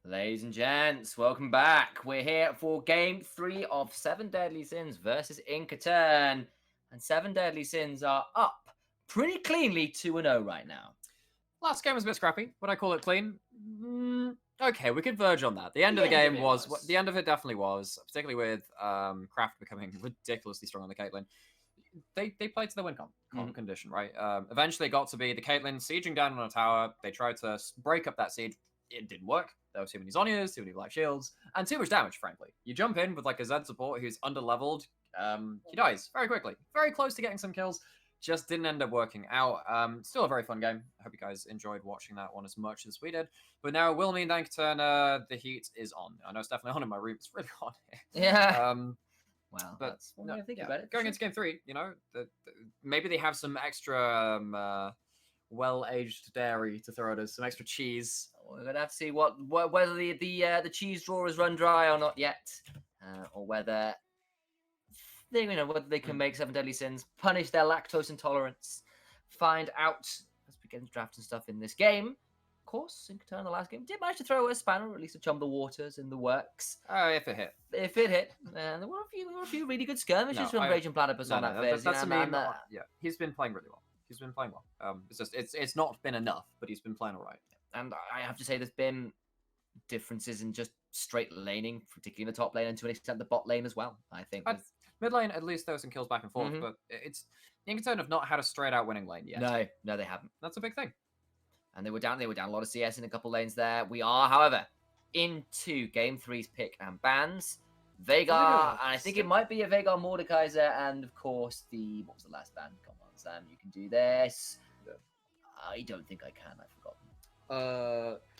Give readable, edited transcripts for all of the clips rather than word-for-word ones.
Ladies and gents, welcome back. We're here for Game 3 of 7 Deadly Sins versus Inca Turn. And 7 Deadly Sins are up pretty cleanly 2-0 right now. Last game was a bit scrappy. Would I call it clean? Okay, we could verge on that. The end of the game was... The end of it definitely was, particularly with Kraft becoming ridiculously strong on the Caitlyn. They played to the win condition, right? Eventually it got to be the Caitlyn sieging down on a tower. They tried to break up that siege. It didn't work. There were too many Zhonya's, too many Black Shields, and too much damage, frankly. You jump in with like a Zed support who's under-leveled. He dies very quickly. Very close to getting some kills. Just didn't end up working out. Still a very fun game. I hope you guys enjoyed watching that one as much as we did. But now, will mean Inca Turn, the heat is on. I know it's definitely on in my room. It's really hot here. Yeah. Well, but that's one way to think about it. Going into Game 3, you know, maybe they have some extra well-aged dairy to throw at us, some extra cheese. We're gonna have to see whether the cheese drawer is run dry or not yet, or whether whether they can make 7 Deadly Sins punish their lactose intolerance. Find out as we get into draft and stuff in this game. Of course, Inca Turn, the last game, did manage to throw a spanner, or at least to chum the waters in the works. If it hit. If it hit. And there were a few really good skirmishes from Raging Platypus on that phase. That's yeah, he's been playing really well. He's been playing well. It's not been enough, but he's been playing all right. And I have to say, there's been differences in just straight laning, particularly in the top lane, and to an extent the bot lane as well. I think mid lane, at least there were some kills back and forth, but Inca Turn have not had a straight out winning lane yet. No, they haven't. That's a big thing. And they were down a lot of CS in a couple lanes there. We are, however, into Game 3's pick and bans. Veigar, and I think it might be a Veigar Mordekaiser, and of course what was the last ban? Come on, Sam, you can do this. I don't think I can. I've forgotten.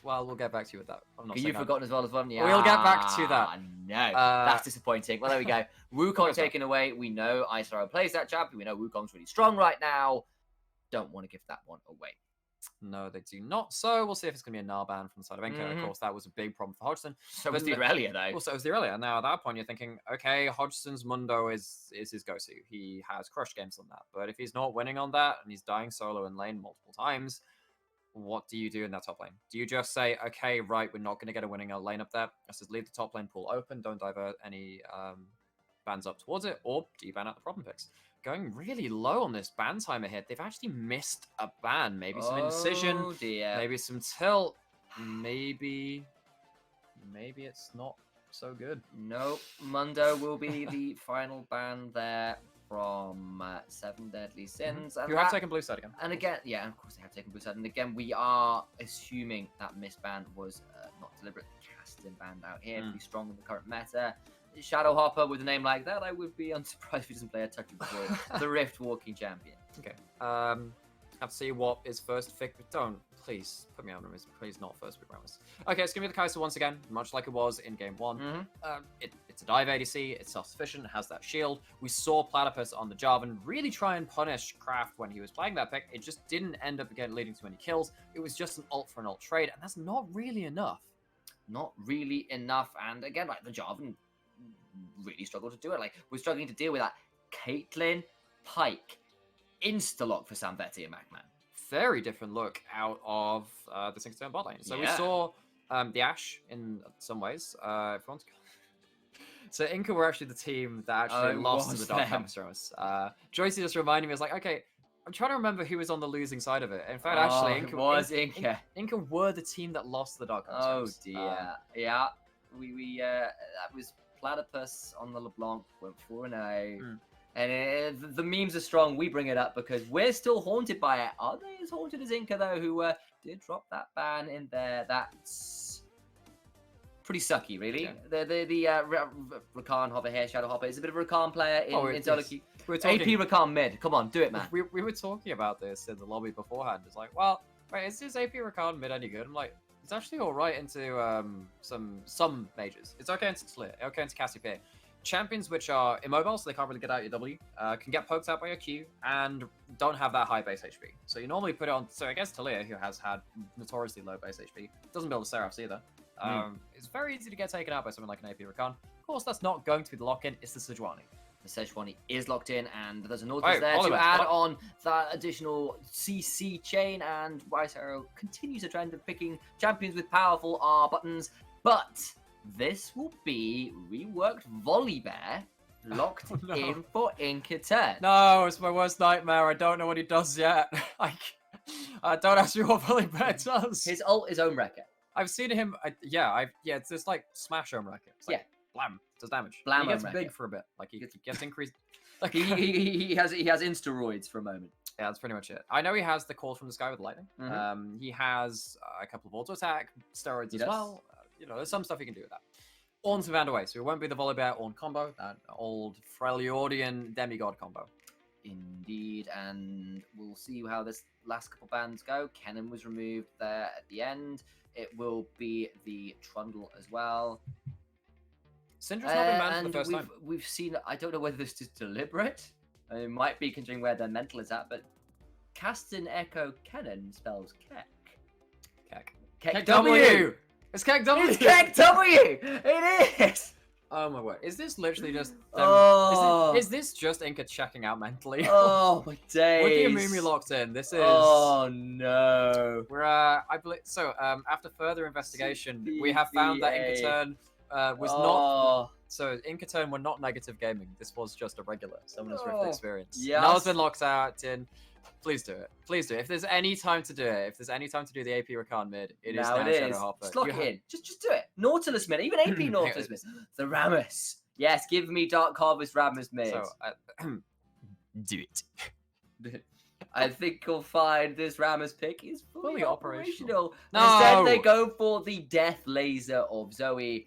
Well, we'll get back to you with that. You've forgotten as well, yeah. We'll get back to that. No, that's disappointing. Well, there we go. Wukong taken away. We know Isaro plays that champion. We know Wukong's really strong right now. Don't want to give that one away. No, they do not. So we'll see if it's going to be a Gnar ban from the side of Inca. Of course, that was a big problem for Hodgson. So was the Aurelia, though. Also, it was the Aurelia. Now, at that point, you're thinking, okay, Hodgson's Mundo is his go-to. He has crushed games on that. But if he's not winning on that, and he's dying solo in lane multiple times, what do you do in that top lane? Do you just say, okay, right, we're not going to get a winning lane up there. Let's just leave the top lane pool open. Don't divert any bans up towards it. Or do you ban out the problem picks? Going really low on this ban timer hit. They've actually missed a ban. Maybe some incision. Dear. Maybe some tilt. Maybe it's not so good. Nope. Mundo will be the final ban there from 7 Deadly Sins. And you have taken blue side again. And again, yeah, of course they have taken blue side. And again, we are assuming that misband was not deliberate. Casting banned out here. Pretty strong in the current meta. Shadow Hopper with a name like that, I would be unsurprised if he doesn't play a touch before the Rift Walking Champion. Okay. Have to see what is first pick, but don't, please, put me on Ramis. Please not first pick Ramis. Okay, it's going to be the Kai'Sa once again, much like it was in game 1. It's a dive ADC, it's self-sufficient, it has that shield. We saw Platypus on the Jarvan really try and punish Kraft when he was playing that pick. It just didn't end up leading to any kills. It was just an ult for an ult trade, and that's not really enough. Not really enough, and again, like the Jarvan really struggled to do it. Like, we're struggling to deal with that. Caitlyn, Pyke, insta-lock for Samvetti and MacMan. Very different look out of the 6-turn bot lane. So we saw the Ashe in some ways. So Inca were actually the team that actually lost to the Dark Hamsters. Joycey just reminded me, I was like, okay, I'm trying to remember who was on the losing side of it. In fact, actually, Inca were the team that lost to the Dark Hamsters. Oh dear. Yeah. We that was Platypus on the LeBlanc, went 4-0. And the memes are strong. We bring it up because we're still haunted by it. Are they as haunted as Inca, though, who did drop that ban in there? That's pretty sucky, really. Yeah. The Rakan Hopper here, Shadow Hopper, is a bit of a Rakan player in solo queue. AP Rakan mid. Come on, do it, man. We were talking about this in the lobby beforehand. It's like, well, wait, is this AP Rakan mid any good? I'm like, it's actually all right into some mages. It's okay into Talia, okay into Cassiopeia. Champions which are immobile, so they can't really get out your W, can get poked out by your Q, and don't have that high base HP. So you normally put it on, so against Talia, who has had notoriously low base HP, doesn't build a Seraphs either. It's very easy to get taken out by someone like an AP Rakan. Of course, that's not going to be the lock-in, it's the Sejuani. The Sejuani is locked in, and there's an Nautilus there to add on that additional CC chain, and Wise Arrow continues the trend of picking champions with powerful R buttons. But this will be reworked Volibear locked No. in for Inca turn. No, it's my worst nightmare. I don't know what he does yet. Don't ask me what Volibear does. His ult is Own Wrecker. I've seen him. It's just like smash home racket. It's like, blam, does damage. Blam he gets home big racket. for a bit. Like he gets increased. Like He has insteroids for a moment. yeah, that's pretty much it. I know he has the call from the sky with lightning. Mhm. He has a couple of auto attack steroids as does. well. There's some stuff he can do with that. Orn's and Vanderway, so it won't be the Volibear Orn combo, that old Freljordian demigod combo. Indeed, and we'll see how this last couple bands go. Kennen was removed there at the end. It will be the Trundle as well. Syndra's not been banned for the first time. We've seen, I don't know whether this is deliberate. It might be considering where their mental is at, but Caston Echo Kennen spells Keck. Keck W! It's Keck W! It's Keck W! It is! Oh my word. Is this literally just is this just Inca checking out mentally? Oh my days. With the Amumu locked in, this is Oh no. We're I believe so after further investigation, we have found that Inca turn was not so Inca turn were not negative gaming. This was just a regular Summoner's Rift experience. Yes. Now it's been locked out in. Please do it. Please do it. If there's any time to do it, if there's any time to do the AP Rakan mid, it is now Shadow Harper. Just lock it in. Just do it. Nautilus mid, even AP Nautilus mid. The Rammus. Yes, give me Dark Harvest Rammus mid. So, do it. I think you'll find this Rammus pick is fully operational. No! Instead, they go for the Death Laser of Zoe.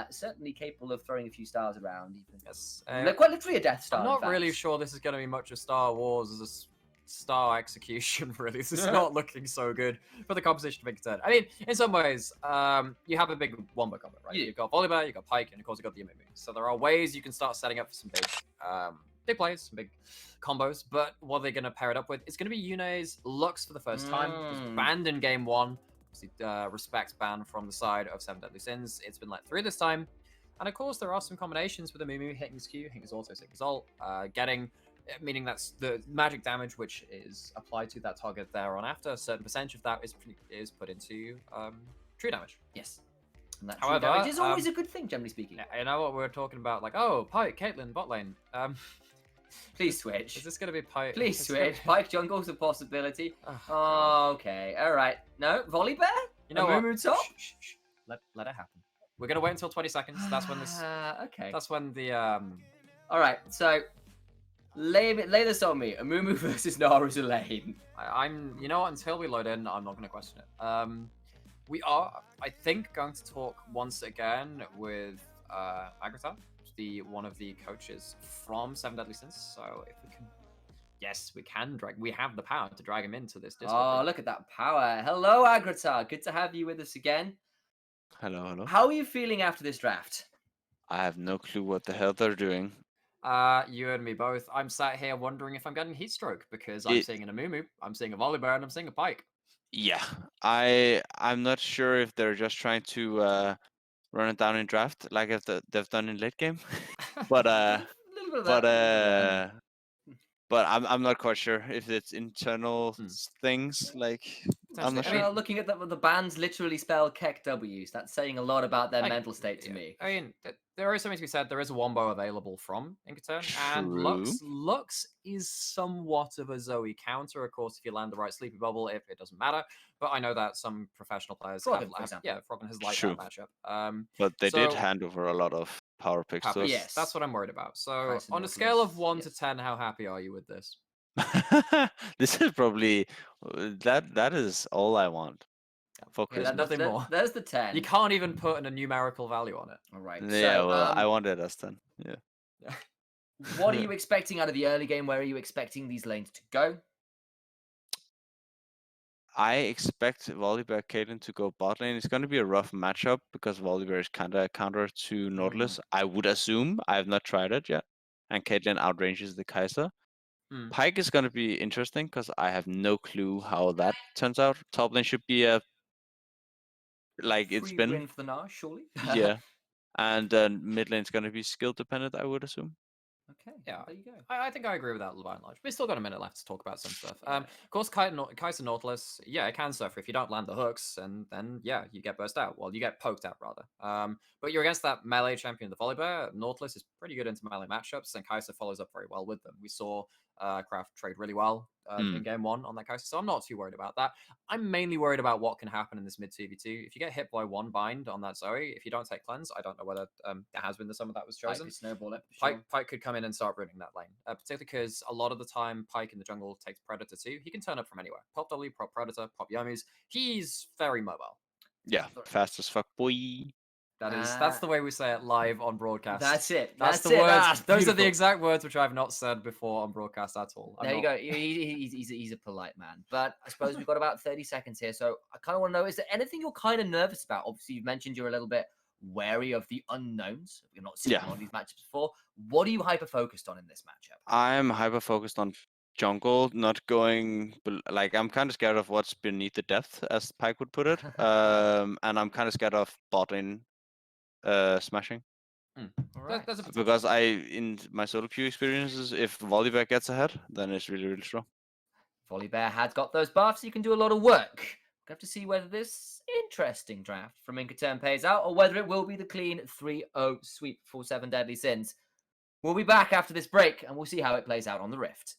Certainly capable of throwing a few stars around. Even. Yes. They're quite literally a Death Star. I'm not really sure this is going to be much of Star Wars as a star execution, really. This is not looking so good for the composition of Inca turn. I mean, in some ways, you have a big wombo combo, right? Yeah. You've got Volibear, you've got Pike, and of course you've got the Amumu. So there are ways you can start setting up for some big plays, some big combos, but what are they going to pair it up with? It's going to be Yune's Lux for the first time. It was banned in game 1. Respect ban from the side of 7 Deadly Sins. It's been let through this time. And of course, there are some combinations with Amumu hitting his Q, hitting his auto, hitting his ult, meaning that's the magic damage which is applied to that target there on after. A certain percentage of that is put into true damage. Yes. And that However, true damage is always a good thing, generally speaking. You know what we're talking about? Like, oh, Pike, Caitlyn, bot lane. Please switch. Is this going to be Pike? Please switch. Pike jungle's a possibility. Okay. All right. No, Volibear? You know what? Shh. Let it happen. We're going to wait until 20 seconds. That's when this... okay. That's when the... All right. So... Lay this on me. Amumu versus Nara's lane. I'm, you know what? Until we load in, I'm not going to question it. We are, I think, going to talk once again with Agrata, one of the coaches from 7 Deadly Sins. So if we can, yes, we can drag. We have the power to drag him into this Discord. Oh, look at that power! Hello, Agrata. Good to have you with us again. Hello. How are you feeling after this draft? I have no clue what the hell they're doing. You and me both. I'm sat here wondering if I'm getting heat stroke because I'm seeing an Amumu, I'm seeing a Volibear, and I'm seeing a Pike. Yeah, I'm not sure if they're just trying to run it down in draft like if they've done in late game, but I'm not quite sure if it's internal things like. I'm not sure. Looking at the bands literally spell Keck W's. That's saying a lot about their mental state to me. I mean, there is something to be said. There is a wombo available from Inca turn, and Lux is somewhat of a Zoe counter. Of course, if you land the right sleepy bubble, if it doesn't matter. But I know that some professional players Froggen, for example. Froggen has liked that matchup. But they did hand over a lot of power picks. Yes, that's what I'm worried about. So, on a scale of 1 to 10, how happy are you with this? This is probably that is all I want for Christmas. Nothing more. There's the 10. You can't even put a numerical value on it. All right. Yeah, so, well, I wanted us 10. Yeah. What are you expecting out of the early game? Where are you expecting these lanes to go? I expect Volibear Caitlyn to go bot lane. It's going to be a rough matchup because Volibear is kind of a counter to Nautilus. I would assume. I have not tried it yet. And Caitlyn outranges the Kai'Sa. Pike is going to be interesting because I have no clue how that turns out. Top lane should be a it's been win for the Nash, surely. Yeah, and then mid lane is going to be skill dependent, I would assume. Okay, Yeah. there you go. I think I agree with that by and large. We've still got a minute left to talk about some stuff. Yeah. Of course, Kaiser Nautilus, yeah, it can suffer if you don't land the hooks, and then yeah, you get burst out. Well, you get poked out rather. But you're against that melee champion, the Volibear. Nautilus is pretty good into melee matchups, and Kaiser follows up very well with them. We saw Kraft trade really well in game 1 on that Kaiser, so I'm not too worried about that. I'm mainly worried about what can happen in this mid 2v2. If you get hit by 1 bind on that Zoe, if you don't take cleanse, I don't know whether there has been the summon that was chosen. Snowball it. Sure. Pike could come in and start ruining that lane, particularly because a lot of the time Pike in the jungle takes Predator too. He can turn up from anywhere. Pop W, pop Predator, pop Yomis. He's very mobile. Yeah, fast as fuck, boy. That's the way we say it live on broadcast. That's it. That's the words. Those are the exact words which I've not said before on broadcast at all. There you go. He's a polite man. But I suppose we've got about 30 seconds here. So I kind of want to know, is there anything you're kind of nervous about? Obviously, you've mentioned you're a little bit wary of the unknowns. We've not seen a lot of these matchups before. What are you hyper-focused on in this matchup? I'm hyper-focused on jungle, not going... Like, I'm kind of scared of what's beneath the depth, as Pike would put it. And I'm kind of scared of bot lane smashing. Right. Because in my solo queue experiences, if Volibear gets ahead, then it's really, really strong. Volibear has got those buffs. You can do a lot of work. We have to see whether this interesting draft from Inca Turn pays out or whether it will be the clean 3-0 sweep for 7 Deadly Sins. We'll be back after this break and we'll see how it plays out on the Rift.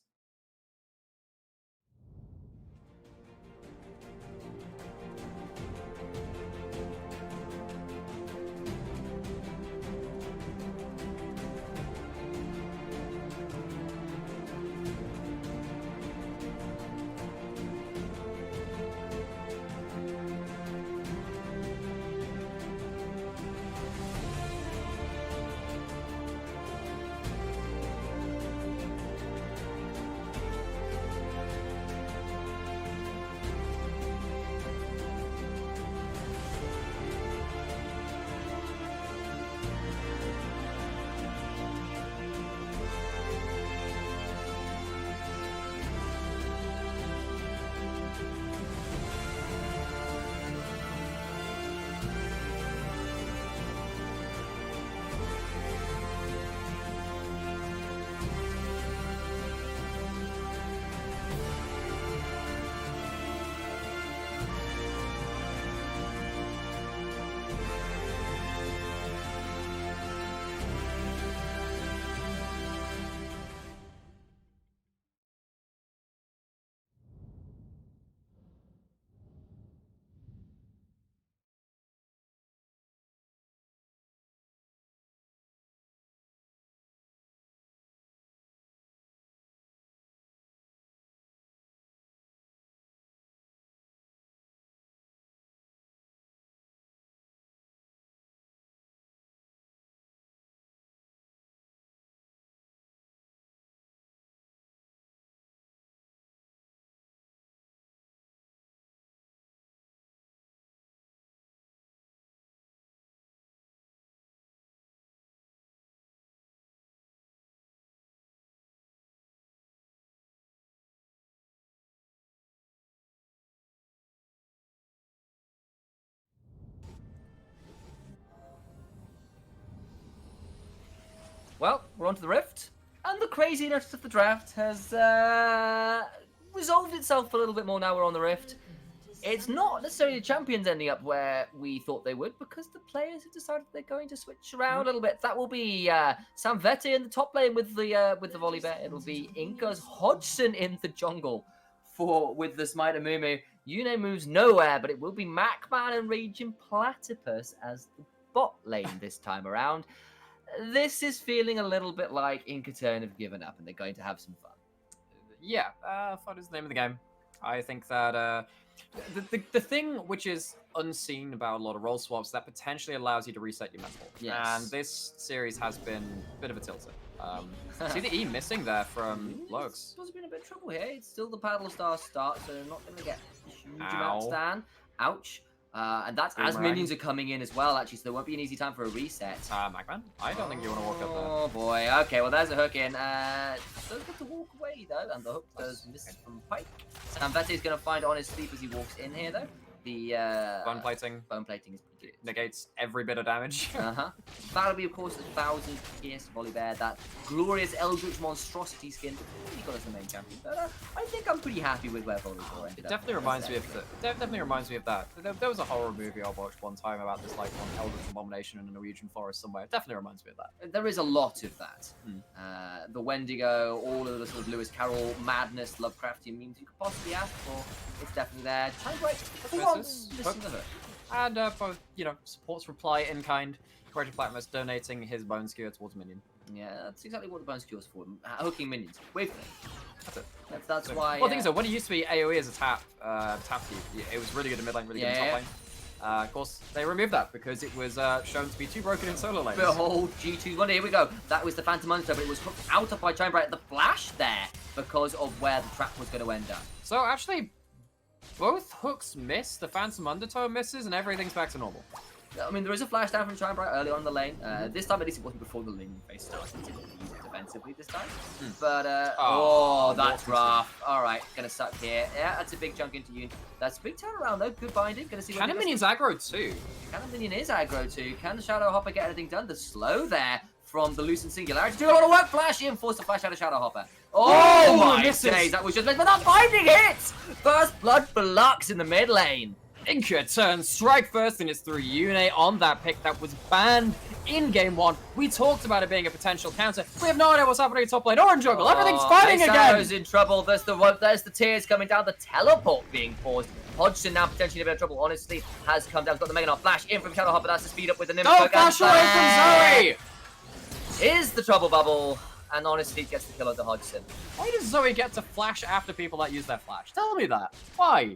Well, we're on to the Rift, and the craziness of the draft has resolved itself a little bit more now we're on the Rift. It's not necessarily the champions ending up where we thought they would, because the players have decided they're going to switch around a little bit. That will be Sam Vete in the top lane with the Volibear. It'll be Inca's Hodgson in the jungle with the Smite and Mumu. Yune moves nowhere, but it will be Macman and Raging Platypus as the bot lane this time around. This is feeling a little bit like Inca Turn have given up and they're going to have some fun. Yeah, fun is the name of the game. I think that the thing which is unseen about a lot of role swaps that potentially allows you to reset your mental. Yes. And this series has been a bit of a tilter. See the E missing there from Lux. There's been a bit of trouble here. It's still the Paddle Star start, so they're not going to get a huge amount of stand. Ouch. And that's as minions are coming in as well, actually, so there won't be an easy time for a reset. Macman, I don't think you want to walk up there. Oh boy, okay, well there's a hook in. Does get to walk away though, and the hook does miss from Pike. Sam Vete is going to find on his sleep as he walks in here though. The Bone plating bone plating is pretty good. negates every bit of damage. That'll be, of course, 1,000 PS Volibear, that glorious Eldritch monstrosity skin. He got us the main champion. But I think I'm pretty happy with where Volibear ended It up. definitely reminds me of definitely reminds me of that. There was a horror movie I watched one time about this like one Eldritch abomination in a Norwegian forest somewhere. It definitely reminds me of that. There is a lot of that. The Wendigo, all of the sort of Lewis Carroll madness, Lovecraftian memes you could possibly ask for. It's definitely there. Time break. Listen to her. And both, supports reply in kind. Courageous Blackmus donating his bone skewer towards minion. Yeah, that's exactly what the bone skewer's for. Hooking minions. With That's it. That's why. Well, the thing is, though, when it used to be AoE as a tap key, it was really good in mid lane, really good in top lane. Of course, they removed that because it was shown to be too broken in solo lanes. Behold, G2's one. Here we go. That was the Phantom Undertow, but it was hooked out of by Chimebright at the flash there because of where the trap was going to end up. So actually, both hooks miss. The Phantom Undertow misses, and everything's back to normal. I mean, there is a flash down from Chimebright early on in the lane. This time, at least, it wasn't before the lane phase started to use it defensively this time. But, that's rough. All right, gonna suck here. Yeah, that's a big chunk into you. That's a big turnaround, though. Good binding. Gonna see what Cannon Minion's aggro, too. Cannon Minion is aggro, too. Can the Shadow Hopper get anything done? The slow there from the Lucent Singularity. Do a lot of work. Flash in. Force the flash out of Shadow Hopper. Oh my days. That was just missed, but that binding hits! First blood for Lux in the mid lane. Inca turns strike first, and it's through Yune on that pick that was banned in game 1. We talked about it being a potential counter. We have no idea what's happening in top lane or in jungle. Everything's fighting again. Isaro's in trouble. There's the tears coming down. The teleport being paused. Hodgson now potentially in a bit of trouble. Honestly, has come down. He's got the Mega Knot. Flash in from Shadow Hopper. That's the speed up with the Nymph. Don't flash away from Zoe! Is the trouble bubble. And honestly, gets the kill of the Hodgson. Why does Zoe get to flash after people that use their flash? Tell me that. Why?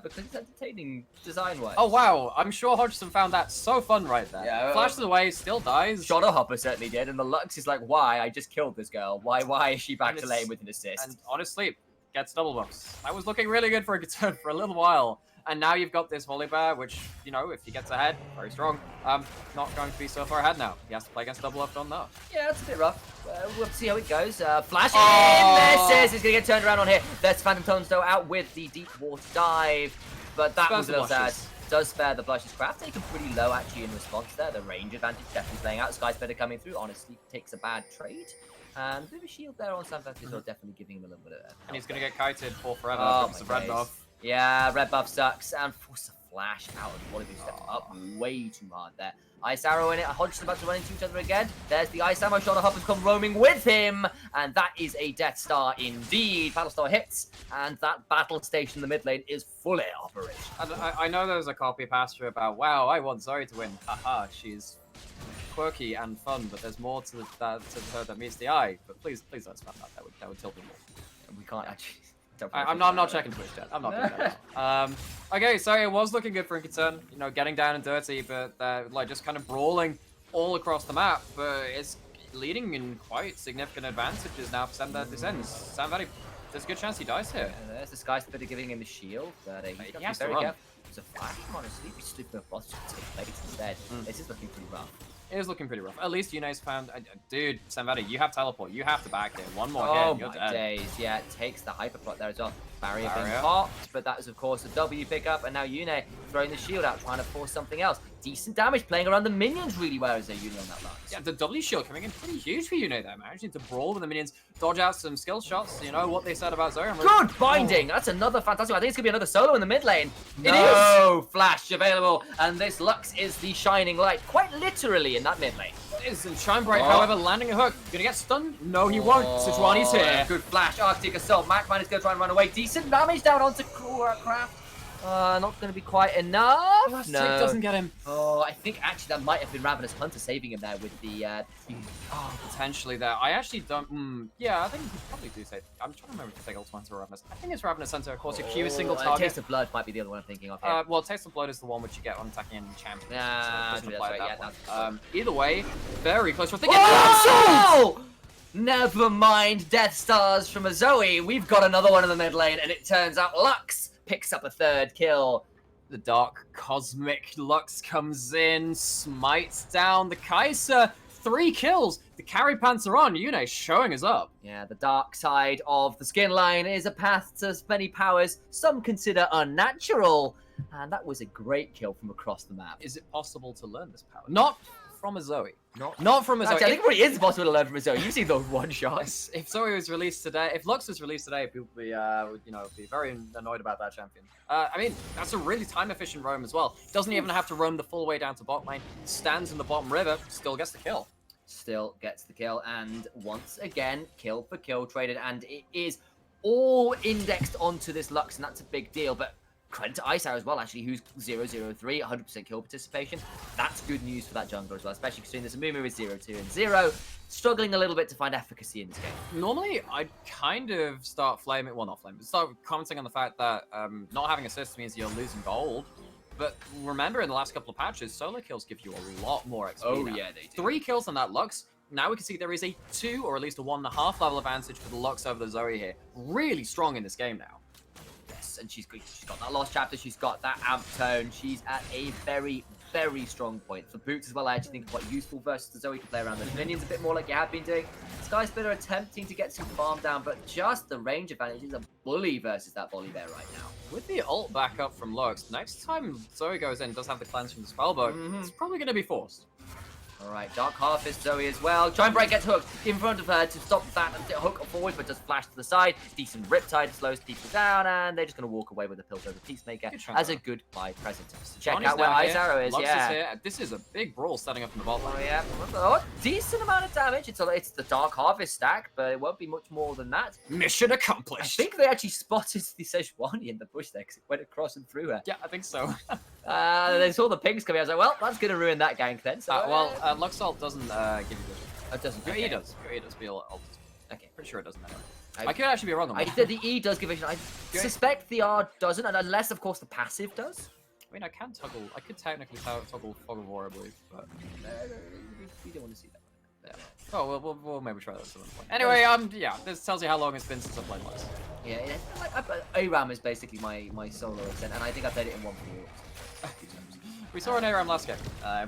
Because it's entertaining design-wise. Oh, wow. I'm sure Hodgson found that so fun right there. Yeah, flashes away, still dies. Shadow Hopper certainly did, and the Lux is like, why? I just killed this girl. Why is she back to lane with an assist? And honestly, gets double buffs. That was looking really good for a turn for a little while. And now you've got this Volibear, which, if he gets ahead, very strong. Not going to be so far ahead now. He has to play against double up on that. Yeah, that's a bit rough. We'll see how it goes. Flash in! Misses! He's going to get turned around on here. That's Phantom Tombstone out with the deep water dive. But that was a little sad. Does spare the blushes. Craft taken pretty low, actually, in response there. The range advantage definitely playing out. Sky Splitter coming through. Honestly, takes a bad trade. And a bit of a shield there on San Francisco, definitely giving him a little bit of... And he's going to get kited for forever because of red buff. Yeah, red buff sucks. And force a flash out of Wallaby stepped up way too hard there. Ice Arrow in it. Hodgson about to run into each other again. There's the Ice Arrow. Shadow Hopper's come roaming with him. And that is a Death Star indeed. Battlestar hits. And that battle station in the mid lane is fully operational. And I know there's a copy pasture about, wow, I want Zoe to win. Haha, she's quirky and fun, but there's more to her that meets the eye. But please don't spam that. That would tilt me more. We can't actually... I'm not checking Twitch chat. I'm not doing that. Okay, so it was looking good for Inca turn, getting down and dirty, but just kind of brawling all across the map. But it's leading in quite significant advantages now for Sam Descends. Sam Valley, there's a good chance he dies here. There's the Sky Splitter giving him the shield, but he has to run. There's a flash, honestly. We stood for boss to take place instead. This is looking pretty rough. It is looking pretty rough. At least Yune's found... dude, Samvadi, you have teleport. You have to back him. One more hit, you're dead. Days. Yeah, it takes the hyperplot there as well. Barrier being popped, but that is, of course, a W pickup. And now Yune throwing the shield out, trying to force something else. Decent damage, playing around the minions really well as a Yune on that lance. Yeah, the W shield coming in pretty huge for Yune there, managing to brawl with the minions, dodge out some skill shots. You know what they said about Zoe. Good binding! That's another fantastic one. I think it's going to be another solo in the mid lane. No flash available, and this Lux is the shining light, quite literally, in that mid lane. Is and Chimebright, however, landing a hook. Gonna get stunned? No, he won't. Sejuani's here. Good flash, Arctic Assault. Macman is gonna try and run away. Decent damage down onto Craft. Not gonna be quite enough. Last tick doesn't get him. Oh, I think actually that might have been Ravenous Hunter saving him there with the. Potentially there. I actually don't. Yeah, I think you probably do say. I'm trying to remember if you take Ultimate Hunter or Ravenous. I think it's Ravenous Hunter. Of course, your Q is single target. Taste of Blood might be the other one I'm thinking of. Here. Well, Taste of Blood is the one which you get on attacking enemy champions. Yeah, so right. Either way, very close. Oh! Never mind, Death Stars from a Zoe. We've got another one in the mid lane, and it turns out Lux picks up a third kill. The Dark Cosmic Lux comes in, smites down the Kai'Sa. 3 kills. The carry pants are on. Yune showing us up. Yeah, the dark side of the skin line is a path to many powers some consider unnatural. and that was a great kill from across the map. Is it possible to learn this power? Not from a Zoe. Not from a Zoe. Actually, I think it really is possible to learn from a Zoe. You've seen those one shots. If Zoe was released today, if Lux was released today, people would be, be very annoyed about that champion. I mean, that's a really time-efficient roam as well. Doesn't even have to roam the full way down to bot lane. Stands in the bottom river, still gets the kill. Still gets the kill, and once again, kill for kill traded, and it is all indexed onto this Lux, and that's a big deal. But credit to Icehour as well, actually, who's 0-0-3, 100% kill participation. That's good news for that jungler as well, especially considering there's a Mumu with 0-2 and 0, struggling a little bit to find efficacy in this game. Normally, I'd kind of start flaming, well, not flaming, start commenting on the fact that not having assists means you're losing gold. But remember, in the last couple of patches, solo kills give you a lot more XP. Oh, now. yeah, they do. 3 kills on that Lux. Now we can see there is a 2 or at least a 1.5 level advantage for the Lux over the Zoe here. Really strong in this game now. Yes, and she's got that lost chapter, she's got that amp tone, she's at a very, very strong point. For Boots as well, I actually think quite useful versus the Zoe to play around those minions a bit more like you have been doing. Skysplitter attempting to get some farm down, but just the range advantage is a bully versus that Volley Bear right now. With the ult back up from Lux, next time Zoe goes in, does have the cleanse from the spellbook, it's probably going to be forced. Alright, Dark Harvest, Zoe as well. Giant Break gets hooked in front of her to stop that and hook forward, but just flash to the side. Decent Riptide slows people down, and they're just going to walk away with a Piltover Peacemaker as a goodbye present. So check out where Ice Arrow is, Lux is here. This is a big brawl setting up in the bot lane. Oh, yeah. Oh, decent amount of damage. It's the Dark Harvest stack, but it won't be much more than that. Mission I accomplished. think they actually spotted the Sejuani in the bush there because it went across and through her. Yeah, I think so. They saw the pings coming. I was like, well, that's going to ruin that gank then. So, Lux ult doesn't give you good. It doesn't. Your Okay. E does. Your E does. But your ult. Okay. Pretty sure it doesn't. I could actually be wrong on that. The E does give vision. I suspect the R doesn't, and unless, of course, the passive does. I mean, I can toggle. I could technically toggle Fog of War, I believe, but We don't want to see that. yeah. Oh, we'll maybe try that at some point. Anyway, yeah, this tells you how long it's been since I played Lux. Yeah, ARAM is basically my solo ascent, and I think I played it in 1.4. We saw an ARAM last game,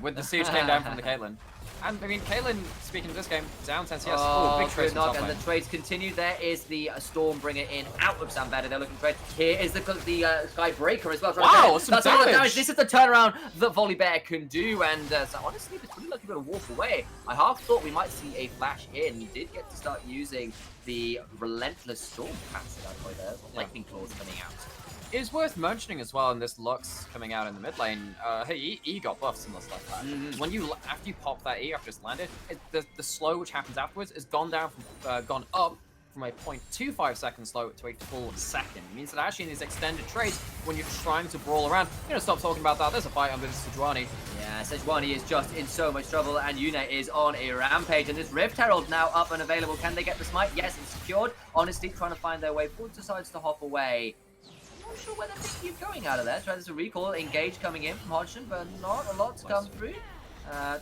with the siege came down from the Caitlyn. And, I mean, Caitlyn, speaking of this game, down 10 CS. Oh, big trade from top and lane. the trades continue. There is the Stormbringer in out of Zambetta. They're looking to trade. Here is the Skybreaker as well. Wow, some that's all the damage. damage. This is the turnaround that Volley Bear can do, and so honestly, it's pretty lucky to walk away. I half thought we might see a flash in. He did get to start using the Relentless Storm passive out of there. Lightning Claws coming out. It's worth mentioning as well in this Lux coming out in the mid lane. Hey, E got buffs and stuff like that. When after you pop that E after it's landed, the slow which happens afterwards is gone up from a 0.25 second slow to a full second. It means that actually in these extended trades, when you're trying to brawl around, stop talking about that. There's a fight on with Sejuani. Yeah, Sejuani is just in so much trouble, and Yuna is on a rampage, and this Rift Herald now up and available. Can they get the smite? Yes, it's secured. Honestly, trying to find their way forward, decides to hop away. Not sure where they keep going out of there. Try this a recall, engage coming in from Hodgson, but not a lot to come through.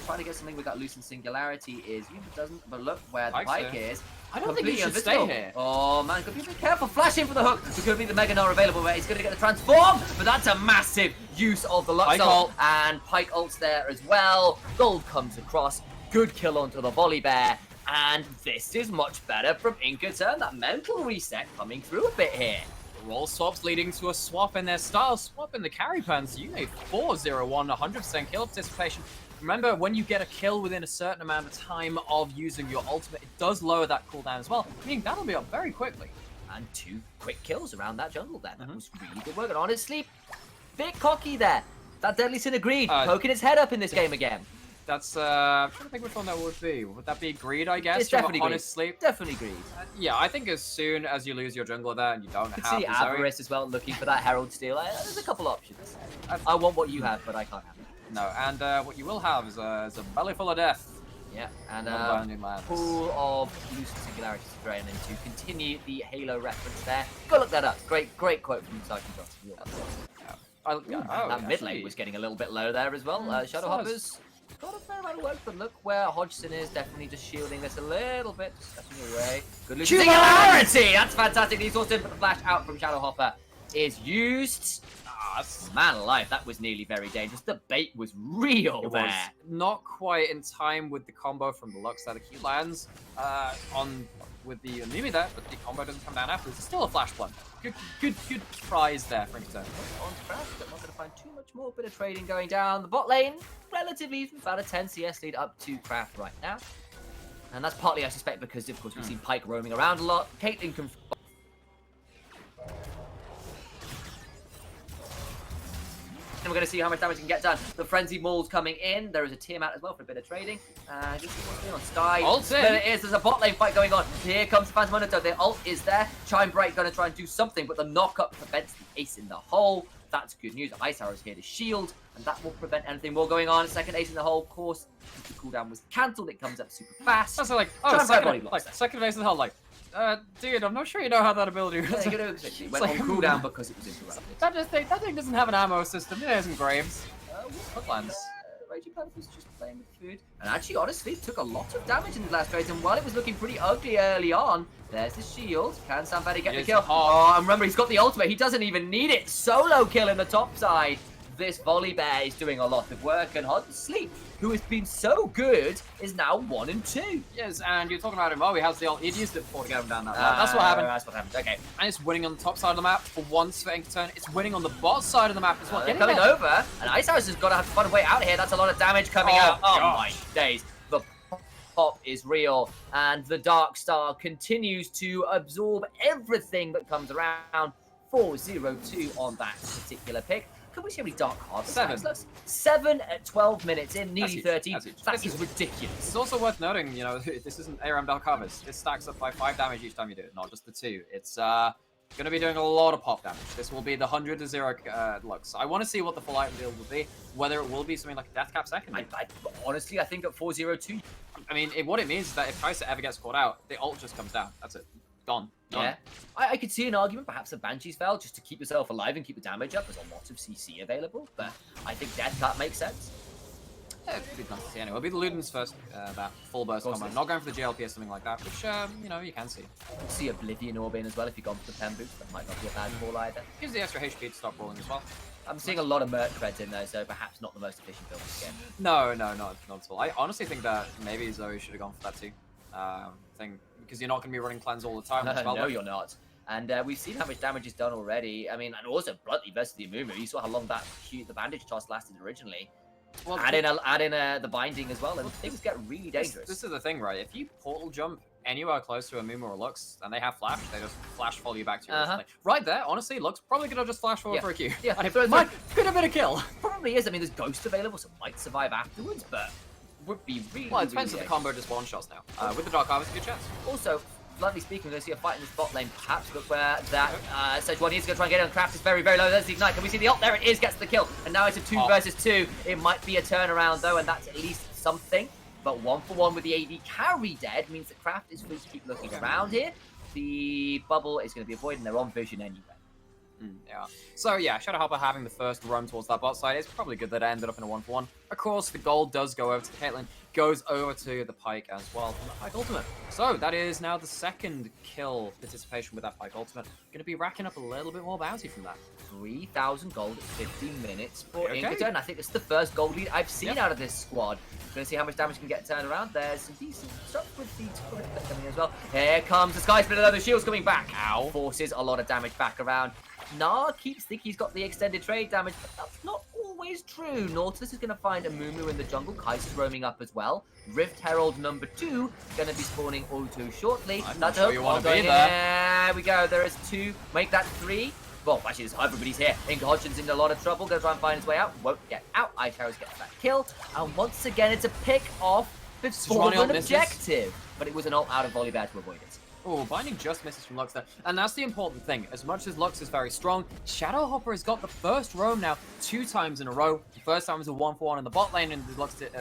Trying to get something with that Lucent Singularity is Yuna doesn't, but look where the Pike is. I don't think he should stay here. Oh man, gotta be careful. Flash in for the hook. There's gonna be the Mega Gnar available where he's gonna get the transform, but that's a massive use of the Lux ult. And Pike ults there as well. Gold comes across. Good kill onto the Volley Bear. And this is much better from Inca turn. That mental reset coming through a bit here. Role swaps leading to a swap in their style, swap in the carry pans. Yuna 4-0-1, 100% kill participation. Remember, when you get a kill within a certain amount of time of using your ultimate, it does lower that cooldown as well, meaning that'll be up very quickly. And 2 quick kills around that jungle there. That was really good work. And honestly, bit cocky there. That Deadly Sin agreed, poking its head up in this game again. That's, I'm trying to think which one that would be. Would that be Greed, I guess? It's definitely Greed. Honestly. Definitely Greed. Yeah, I think as soon as you lose your jungler there and you don't have see Avarice as well, looking for that Herald Steel. There's a couple options. I want what you have, but I can't have it. No, and what you will have is a belly full of death. Yeah, and a pool of Lucent Singularity to drain into. Continue the Halo reference there. Go look that up. Great quote from Sergeant Johnson. That mid lane was getting a little bit low there as well. Shadowhoppers got a fair amount of work, but look where Hodgson is, definitely just shielding this a little bit, just stepping away. Good Lucent Singularity! That's fantastic. He's also put the flash out from Shadowhopper is used. Man alive, that was nearly very dangerous. The bait was real there. Was not quite in time with the combo from the Lux that he lands with the Mimi there, but the combo doesn't come down afterwards. It's still a flash blunt. Good prize there for Inca. On to Craft, but not going to find too much more. Bit of trading going down the bot lane. Relatively even, about a 10 CS lead up to Craft right now. And that's partly, I suspect, because, of course, we've seen Pyke roaming around a lot. Caitlyn can... And we're going to see how much damage can get done. The Frenzied Maul's coming in. There is a Tiamat as well for a bit of trading. Just see what's going on. Sky. Ult's in. There it is. There's a bot lane fight going on. Here comes the Phantom Undertow. Their ult is there. Chime Bright going to try and do something, but the knock-up prevents the ace in the hole. That's good news. Ice Arrow is here to shield, and that will prevent anything more going on. Second ace in the hole, of course. The cooldown was cancelled. It comes up super fast. That's like, oh, second ace in the hole, like, dude, I'm not sure you know how that ability works. Yeah, it went on cooldown because it was interrupted. That thing doesn't have an ammo system. It hasn't Graves. Hooklands. Raging Planet was just playing with food. And actually, honestly, took a lot of damage in the last trades. And while it was looking pretty ugly early on, there's the shield. Can Sanfetti get the kill? Oh, and remember, he's got the ultimate. He doesn't even need it. Solo kill in the top side. This Volley Bear is doing a lot of work. And Hot Sleep, who has been so good, is now 1 and 2. Yes, and you're talking about him. Oh, he has the ult. He used it before to get him down that. That's what happened. That's what happened. Okay. And it's winning on the top side of the map for once for Inca Turn. It's winning on the bot side of the map as well. They're coming over, and Ice House has got to have to find a way out here. That's a lot of damage coming out. Oh my days. The pop is real, and the Dark Star continues to absorb everything that comes around. 4-0-2 on that particular pick. Can we see how many Dark Harvest? 7 at 12 minutes in, nearly 13. That is ridiculous. It's also worth noting, you know, this isn't ARAM Dark Harvest. This stacks up by 5 damage each time you do it, not just the 2. It's going to be doing a lot of pop damage. This will be the 100-0 Lux. I want to see what the full item build will be, whether it will be something like a Death Cap second. Honestly, I think at 4-0-2. I mean, what it means is that if Kai'Sa ever gets caught out, the ult just comes down. That's it. Gone. Yeah, I could see an argument, perhaps a Banshee's Veil, just to keep yourself alive and keep the damage up. There's a lot of CC available, but I think Death Cut makes sense. Yeah, it'd be nice to see anyway. It'll be the Luden's first, that full burst combo. Not going for the GLP or something like that, which, you know, you can see. See Oblivion Orb in as well if you've gone for the Pen Boost. That might not be a bad call either. Gives the extra HP to stop rolling as well. I'm seeing a lot of Merc Creds in there, so perhaps not the most efficient build again. No, not at all. I honestly think that maybe Zoe should have gone for that too. Because you're not going to be running clans all the time. No, you're not. And we've seen how much damage is done already. I mean, and also bluntly versus the Amumu. You saw how long the bandage toss lasted originally. Well, add in the binding as well, and things get really dangerous. This is the thing, right? If you portal jump anywhere close to Amumu or Lux, and they have flash, they just flash follow you back to your right there. Honestly, Lux probably could have just flash forward for a Q. Yeah, and if could have been a kill. Probably is. I mean, there's Ghost available, so might survive afterwards, but would be really. Well, it depends if the combo just one shots now. With the Dark Harvest, good chance. Also, bluntly speaking, we're going to see a fight in this bot lane. Perhaps look where that Sejuani is going to try and get it on. Craft is very, very low. There's the ignite. Can we see the ult? There it is. Gets the kill. And now it's a 2 versus 2. It might be a turnaround though, and that's at least something. But 1-for-1 with the AD carry dead means that Craft is free to keep looking around here. The bubble is going to be avoided, and they're on vision anyway. Yeah. So yeah, Shadowhopper having the first run towards that bot side is probably good that it ended up in a 1-for-1. Of course, the gold does go over to Caitlyn, goes over to the Pyke as well from the Pyke ultimate. So that is now the second kill participation with that Pyke ultimate. Going to be racking up a little bit more bounty from that. 3,000 gold at 15 minutes for Inca Turn. I think it's the first gold lead I've seen out of this squad. Going to see how much damage can get turned around. There's some decent stuff with the turret coming as well. Here comes the Sky Splitter, the shield's coming back. Ow. Forces a lot of damage back around. Nah keeps thinking he's got the extended trade damage, but that's not always true. Nautilus is going to find a Mumu in the jungle. Kai'Sa's roaming up as well. Rift Herald number 2 going to be spawning auto shortly. That's sure you want to be there. There we go. There is 2. Make that 3. Well, actually, everybody's here. Inca Hodgson's in a lot of trouble. Going to try and find his way out. Won't get out. Ice Arrows gets that kill. And once again, it's a pick off before an objective. But it was an ult out of Volley Bear to avoid it. Oh, binding just misses from Lux there. And that's the important thing. As much as Lux is very strong, Shadowhopper has got the first roam now 2 times in a row. The first time was a 1-for-1 in the bot lane, and Lux did,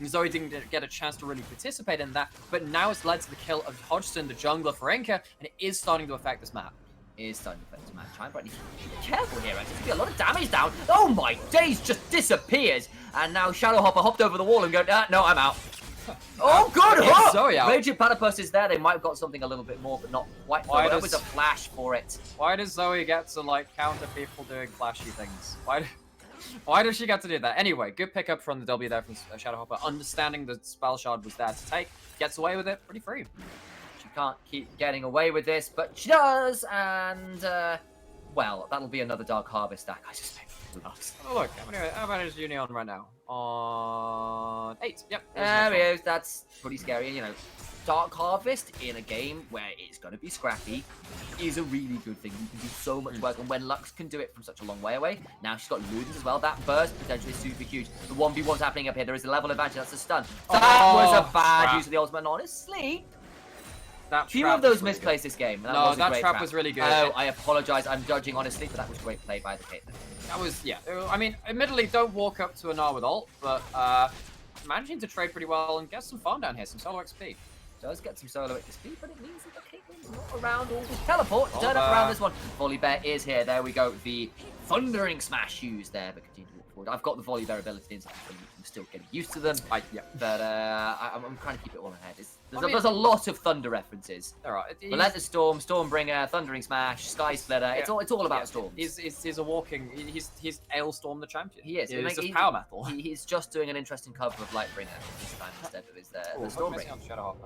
Zoe didn't get a chance to really participate in that. But now it's led to the kill of Hodgson, the jungler for Inca, and it is starting to affect this map. Chime Bright needs to be careful here. There's going to be a lot of damage down. Oh my days, just disappears. And now Shadowhopper hopped over the wall and go, no, I'm out. Oh, good hook! Raging Platypus is there. They might have got something a little bit more, but not quite. That was a flash for it. Why does Zoe get to, like, counter people doing flashy things? Why does she get to do that? Anyway, good pickup from the W there from Shadowhopper. Understanding the spell shard was there to take. Gets away with it. Pretty free. can't keep getting away with this, but she does, and, well, that'll be another Dark Harvest stack, I suspect. Oh, look, how many is Uni on right now? On 8. Yep. There he is. That's pretty scary. You know, Dark Harvest in a game where it's going to be scrappy is a really good thing. You can do so much work, and when Lux can do it from such a long way away, now she's got Ludens as well. That burst potentially super huge. The 1v1's happening up here. There is a level advantage. That's a stun. That was a bad use of the ultimate. And honestly, few of those misplays this game. That trap was really good. Oh, I apologize. I'm judging honestly, but that was great play by the Caitlyn. That was, yeah. I mean, admittedly, don't walk up to a Gnar with ult, but managing to trade pretty well and get some farm down here, some solo XP. Does get some solo XP, but it means that the Caitlyn's not around all this teleport. Turn up around this one. Volibear is here. There we go. The Thundering Smash used there, but continue to walk forward. I've got the Volibear ability in, so I'm still getting used to them. But I'm trying to keep it all ahead. There's a lot of Thunder references. There are. Relentless Storm, Stormbringer, Thundering Smash, Sky Splitter. It's all about storms. He's a walking. He's Ailstorm the champion. He is. He's just power metal. He's just doing an interesting cover of Lightbringer this time instead of his the Stormbringer.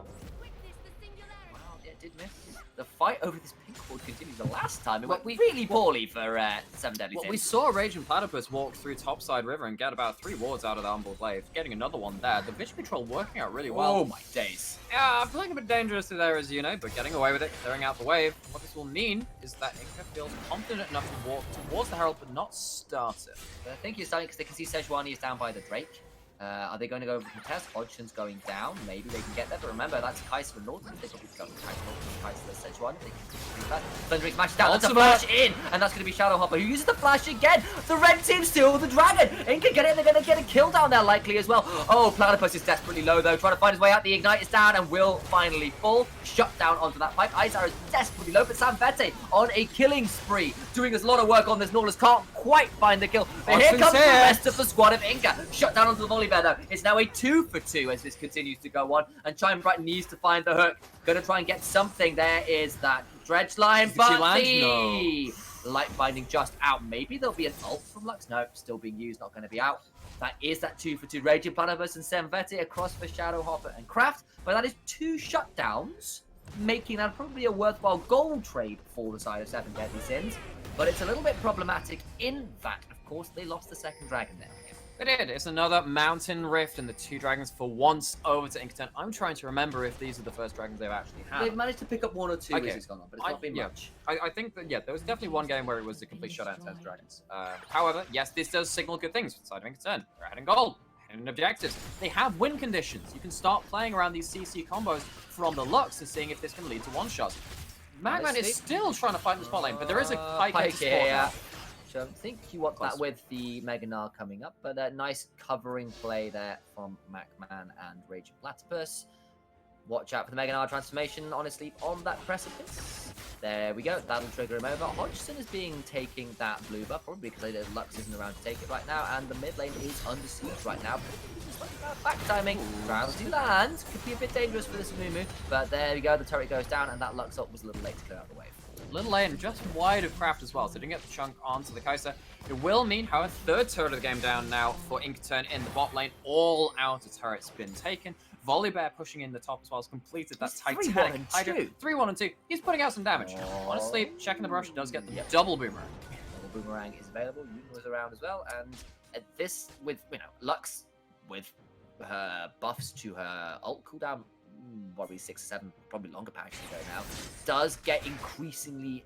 Wow, it did miss. The fight over this pink ward continues. The last time it went really poorly for 7 Deadly Sins. We saw Raging Platypus walk through Topside River and get about 3 wards out of the onboard wave, getting another one there. The Vision Control working out really well. Oh my days. Yeah, playing a bit dangerously there, as you know, but getting away with it, clearing out the wave. What this will mean is that Inca feels confident enough to walk towards the Herald, but not start it. I think you're starting because they can see Sejuani is down by the Drake. Are they going to go for the test? Hodgson's going down. Maybe they can get there, but remember, that's Kaiser and Norton. They probably go Kaiser, Sejuani. They can do that. Thundering Smash down. That's a flash in, and that's going to be Shadowhopper, who uses the flash again. The red team still the dragon. Inca get it. They're going to get a kill down there, likely as well. Oh, Platypus is desperately low, though, trying to find his way out. The Ignite is down and will finally fall. Shut down onto that pipe. Izar is desperately low, but Sanfete on a killing spree, doing a lot of work on this. Nautilus can't quite find the kill. But here comes the rest of the squad of Inca. Shut down onto the volley though. It's now a 2 for 2 as this continues to go on, and Chime Bright needs to find the hook. Gonna try and get something. There is that dredge line, but the light binding just out. Maybe there'll be an ult from Lux. No, still being used, not going to be out. That is that 2 for 2. Raging Platypus and Semveti across for Shadowhopper and Kraft, but that is 2 shutdowns, making that probably a worthwhile gold trade for the side of 7 Deadly Sins. But it's a little bit problematic in that, of course, they lost the second dragon there. They did. It's another Mountain Rift and the 2 dragons for once over to Inca. I'm trying to remember if these are the first dragons they've actually had. They've managed to pick up 1 or 2 as it's gone on, but it's not been much. I think that, there was definitely one game where it was a complete shutout in terms of dragons. However, yes, this does signal good things for the side of Inca. They're adding gold, adding objectives. They have win conditions. You can start playing around these CC combos from the Lux and seeing if this can lead to one-shots. Magman is still trying to fight in the spot lane, but there is a Pike here. I think you want that with the Mega Gnar coming up, but a nice covering play there from MacMan and Raging Platypus. Watch out for the Mega Gnar transformation, honestly, on that precipice. There we go, that'll trigger him over. Hodgson is taking that blue buff, probably because Lux isn't around to take it right now, and the mid lane is under siege right now. Back timing, rounds to land, could be a bit dangerous for this Mumu, but there we go, the turret goes down, and that Lux ult was a little late to clear out the wave. Little lane just wide of Kraft as well, so didn't get the chunk onto the Kaiser. It will mean, however, 3rd turret of the game down now for Inca in the bot lane. All outer turrets been taken. Volibear pushing in the top as well has completed that Titanic Hydra. 3-1 and 2. He's putting out some damage. Honestly, checking the brush does get the double boomerang. Double boomerang is available. Yuna was around as well, and at this with Lux with her buffs to her ult cooldown. Probably 6 or 7, probably longer patches ago now, does get increasingly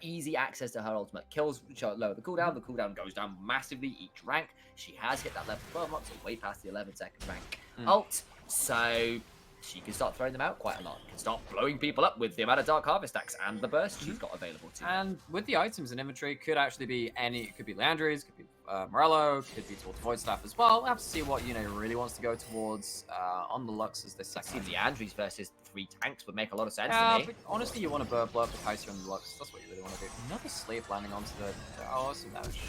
easy access to her ultimate. Kills lower the cooldown goes down massively each rank. She has hit that level 12 mark, so way past the 11-second rank ult, so she can start throwing them out quite a lot. Can start blowing people up with the amount of Dark Harvest stacks and the burst she's got available to her. And with the items in inventory, could actually be it could be Leandri's, could be Morello, could be towards Void Staff as well. We'll have to see what really wants to go towards on the Lux as this second. See, Leandri's versus 3 tanks would make a lot of sense to me. But honestly, you want to blow up the Kaiser and the Lux. That's what you really want to do. Another sleep landing onto the... Oh, some damage.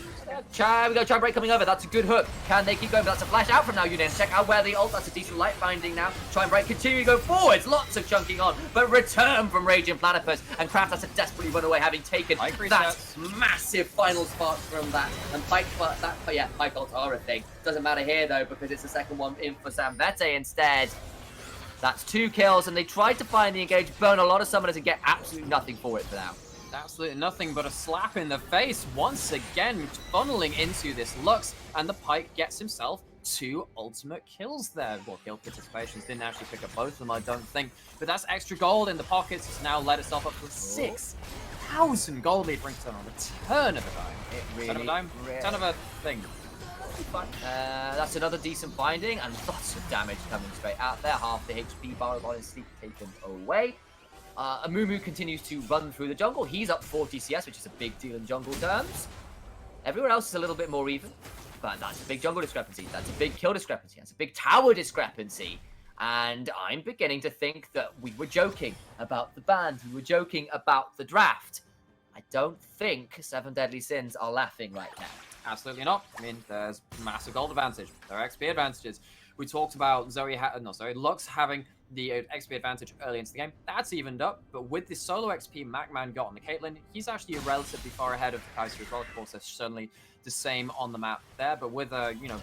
We go, Chime Break coming over. That's a good hook. Can they keep going? But that's a flash out from now, Yunin. Check out where the ult. That's a decent light binding now. Chime Break continue to go forwards. Lots of chunking on. But return from Raging Platypus. And Kraft has to desperately run away, having taken that massive final spark from that. And Pike ults are a thing. Doesn't matter here, though, because it's the second one in for Sanvete instead. That's 2 kills, and they tried to find the engage, burn a lot of summoners, and get absolutely nothing for it for now. Absolutely nothing but a slap in the face, once again funneling into this Lux, and the Pike gets himself 2 ultimate kills there. Well, kill participations, didn't actually pick up both of them, I don't think, but that's extra gold in the pockets. It's now led itself up to 6,000 gold lead brings on a turn of a dime. It really, Turn of a dime? Turn of a thing. That's another decent binding, and lots of damage coming straight out there. Half the HP bar of honestly taken away. Amumu continues to run through the jungle. He's up 40 CS, which is a big deal in jungle terms. Everyone else is a little bit more even, but that's a big jungle discrepancy. That's a big kill discrepancy. That's a big tower discrepancy. And I'm beginning to think that we were joking about the band. We were joking about the draft. I don't think 7 Deadly Sins are laughing right now. Absolutely not. I mean, there's massive gold advantage. There are XP advantages. We talked about Lux having the XP advantage early into the game. That's evened up, but with the solo XP MacMan got on the Caitlyn, he's actually relatively far ahead of the Kaiser as well. Of course, there's certainly the same on the map there, but with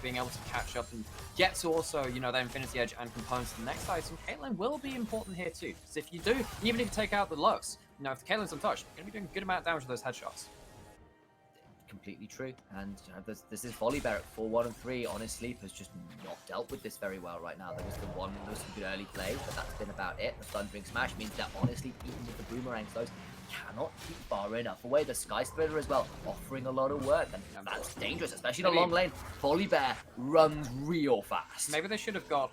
being able to catch up and get to also that Infinity Edge and components to the next item, Caitlyn will be important here too. Because if you do, even if you take out the Lux, if the Caitlyn's untouched, you're going to be doing a good amount of damage with those headshots. Completely true, and this is Volibear at 4-1 and 3. Honestly, has just not dealt with this very well right now. There was some good early play, but that's been about it. The Thundering Smash means that honestly, even with the boomerang slows, cannot keep far enough away. The Sky Splitter as well, offering a lot of work, and that's dangerous, especially in the long lane. Volibear runs real fast. Maybe they should have got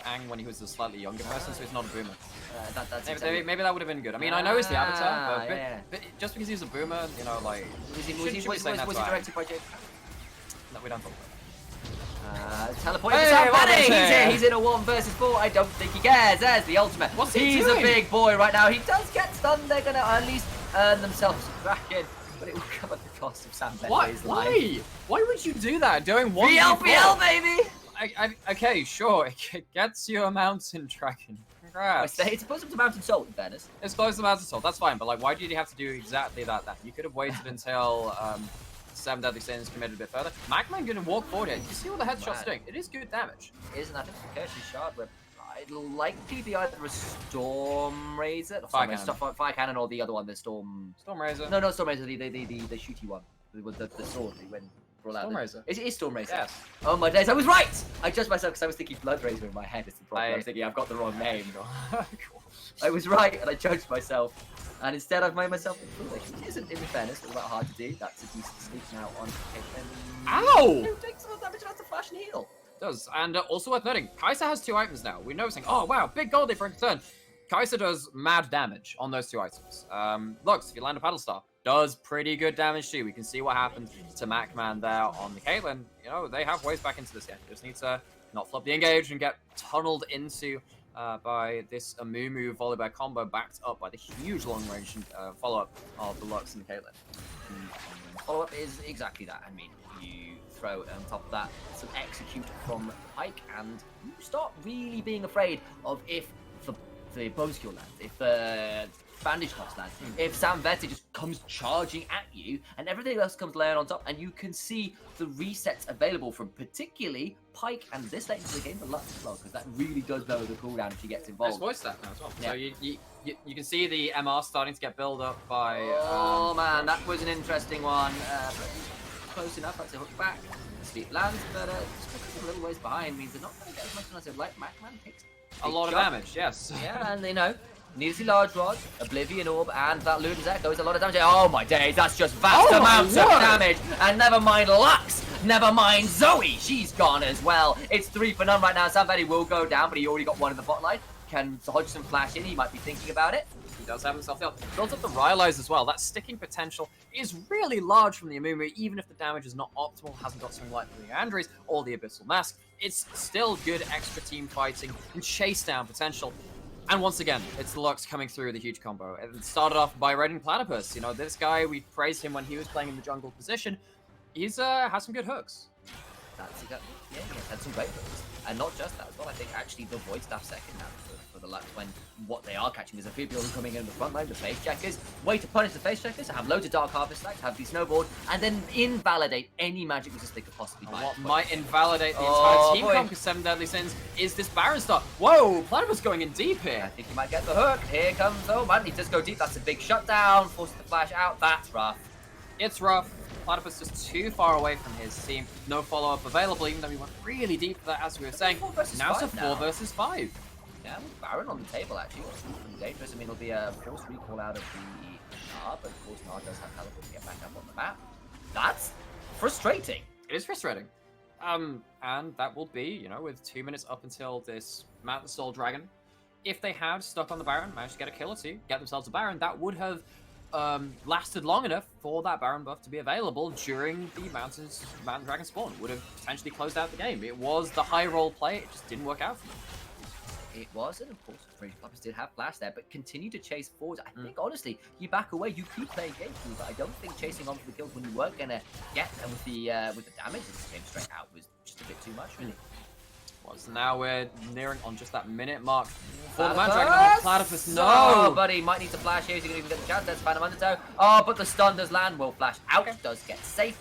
Ang when he was a slightly younger person, so he's not a boomer. Maybe that would have been good. I mean, I know he's the avatar, but just because he's a boomer, was he directed by Jake? No, we don't talk about it. Teleport he's in a 1 versus 4. I don't think he cares. There's the ultimate. He's a big boy right now. He does get stunned. They're going to at least earn themselves back in, but it will come at the cost of Sam Bentley's life. Why would you do that? Doing 1 PL, baby! Okay, sure. It gets you a mountain dragon. Congrats. It's close to Mountain Soul, in fairness. It's close to Mountain Soul. That's fine, but why did you have to do exactly that? You could have waited until 7 Deadly Sins committed a bit further. MacMan going to walk forward here. You see what the headshot's doing? It is good damage. Isn't that a Curse Shard where I'd like to be either a Storm Razor, Fire Cannon, or the other one, the Storm Razor. No, Storm Razor, the shooty one with the sword. Storm Razor. It is Storm Razor. Yes. Oh my days, I was right! I judged myself because I was thinking Blood Razor in my head. It's the problem. I was thinking I've got the wrong name. Cool. I was right, and I judged myself. And instead I've made myself foolish, which isn't, in fairness, it's not hard to do. That's a decent sneak now on Caitlyn. Ow! Who takes some damage and has to flash and heal? Does. And also worth noting, Kai'Sa has 2 items now. We're noticing, oh wow, big gold for a turn. Kai'Sa does mad damage on those 2 items. Lux, if you land a Paddle Star, does pretty good damage too. We can see what happened to MacMan there on the Caitlyn. They have ways back into this game. Just need to not flip the engage and get tunneled into by this Amumu Volibear combo, backed up by the huge long-range follow-up of the Lux and the Caitlyn. Follow-up is exactly that. I mean, you throw on top of that some execute from Pike, and you start really being afraid of if the bone skill lands, if the bandage toss lands, if Sam Vete just comes charging at you, and everything else comes layering on top, and you can see the resets available from particularly Pike and this late into the game for Lux as well, because that really does lower the cooldown if she gets involved. Nice voice that now as well. Yeah. So you can see the MR starting to get built up by... Oh man, that was an interesting one. But close enough, that's a hook back. Sweep lands, but just a little ways behind means they're not going to get as much as they'd like. MacMan takes a lot of damage, yes. Yeah, and need to see Large Rod, Oblivion Orb, and that Luden's Echo is a lot of damage. Oh my days, that's just vast amounts of damage. And never mind Lux, never mind Zoe, she's gone as well. It's 3 for none right now. Sam Vete will go down, but he already got one in the bot line. Can Hodgson flash in? He might be thinking about it. He does have himself built. Built up the Rylai's as well. That sticking potential is really large from the Amumu, even if the damage is not optimal, hasn't got something like the Andres or the Abyssal Mask. It's still good extra team fighting and chase down potential. And once again, it's the Lux coming through with a huge combo. It started off by raiding Platypus. This guy, we praised him when he was playing in the jungle position. He's has some good hooks. That's exactly, yeah, he had some great moves. And not just that as well, I think actually the Void Staff second now for the Lux, when what they are catching is a few people coming in the front line, the face checkers. Way to punish the face checkers, have loads of Dark Harvest stacks, have the snowboard, and then invalidate any magic resist they could possibly buy. What might invalidate the entire team comp, because 7 Deadly Sins is this Baron start. Whoa, Platypus going in deep here. I think he might get the hook. Here comes, oh man, he does go deep. That's a big shutdown, forces the flash out. That's rough. It's rough. Platypus just too far away from his team. No follow-up available, even though he went really deep for that, as we were saying. Now it's a 4 versus 5. Yeah, with Baron on the table, actually. Dangerous. I mean, it'll be a forced recall out of the Gnar, but of course, Gnar does have teleport to get back up on the map. That's frustrating. It is frustrating. And that will be, you know, with 2 minutes up until this Mountain Soul Dragon. If they had stuck on the Baron, managed to get a kill or two, get themselves a Baron, that would have lasted long enough for that Baron buff to be available during the Mountain Dragon spawn. Would have potentially closed out the game. It was the high roll play, it just didn't work out for them. It was, and of course, Platypus did have flash there, but continue to chase forward. I think, honestly, you back away, you keep playing games, but I don't think chasing on for the kills when you weren't going to get them with the damage that came straight out was just a bit too much, really. So now we're nearing on just that minute mark for the Dragon. Platypus, no! Oh, buddy, might need to flash here. He's going to even get the chance. That's Phantom Undertow. Oh, but the stun does land. Will flash out. Does get safe.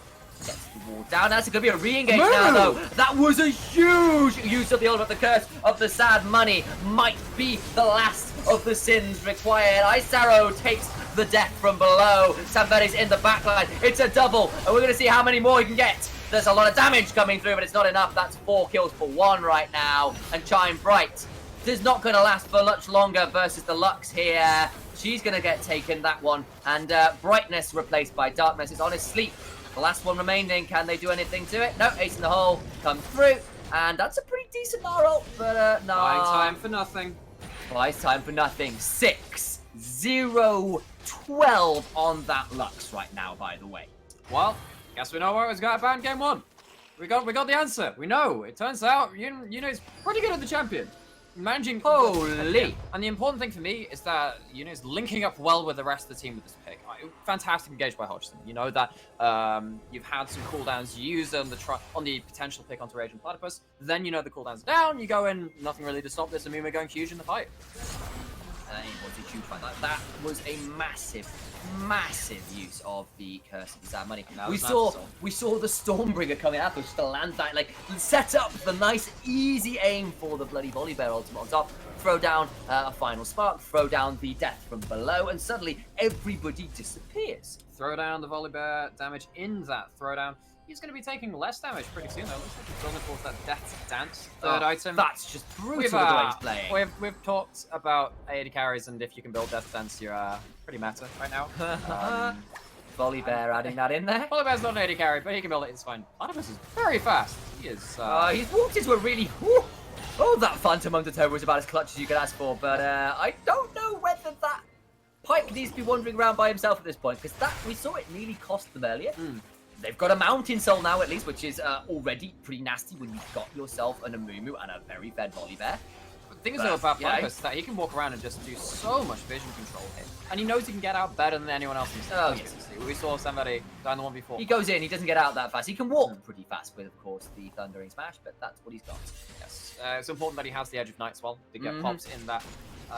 Gets the wall down. That's going to be a re-engage now, though. That was a huge use of the ultimate. The curse of the sad money might be the last of the sins required. Isaro takes the death from below. Samveri's in the backline. It's a double, and we're going to see how many more he can get. There's a lot of damage coming through, but it's not enough. That's 4 kills for 1 right now. And Chime Bright is not going to last for much longer versus the Lux here. She's going to get taken, that one. And Brightness replaced by Darkness. It's on his sleep. The last one remaining. Can they do anything to it? No, ace in the hole comes through. And that's a pretty decent roll, but no. Buying time for nothing. Buys time for nothing. 6-0-12 on that Lux right now, by the way. Well, guess we know where it was got about game 1. We got the answer. We know. It turns out you know he's pretty good at the champion. Managing holy. And the important thing for me is that is linking up well with the rest of the team with this pick. Fantastic engage by Hodgson. You know that you've had some cooldowns used on the potential pick onto Rage and Platypus. Then the cooldowns are down. You go in, nothing really to stop this. I mean, we're going huge in the fight. It was a huge fight. That was a massive use of the curse of the sad money. We saw the Stormbringer coming out, just to land that, like, set up the nice easy aim for the bloody Volibear ultimate on top, throw down a final spark, throw down the death from below, and suddenly everybody disappears. Throw down the Volibear damage in that throwdown. He's going to be taking less damage pretty soon, though. Looks like he's going towards that Death Dance third item. That's just brutal the way he's playing. We've talked about AD carries, and if you can build Death Dance, you're pretty meta right now. Volibear adding that in there. Volibear's not an AD carry, but he can build it, it's fine. Platypus is very fast. He is... he's walked into a really... Oh, that Phantom Undertow was about as clutch as you could ask for, but I don't know whether that Pike needs to be wandering around by himself at this point, because we saw it nearly cost them earlier. They've got a Mountain Soul now, at least, which is already pretty nasty when you've got yourself an Amumu and a very fed Volibear. The thing is, though, about Platypus, that he can walk around and just do so much vision control here. And he knows he can get out better than anyone else in the yes. We saw somebody down the one before. He goes in, he doesn't get out that fast. He can walk pretty fast with, of course, the Thundering Smash, but that's what he's got. Yes. It's important that he has the Edge of Night Swell to get pops in that.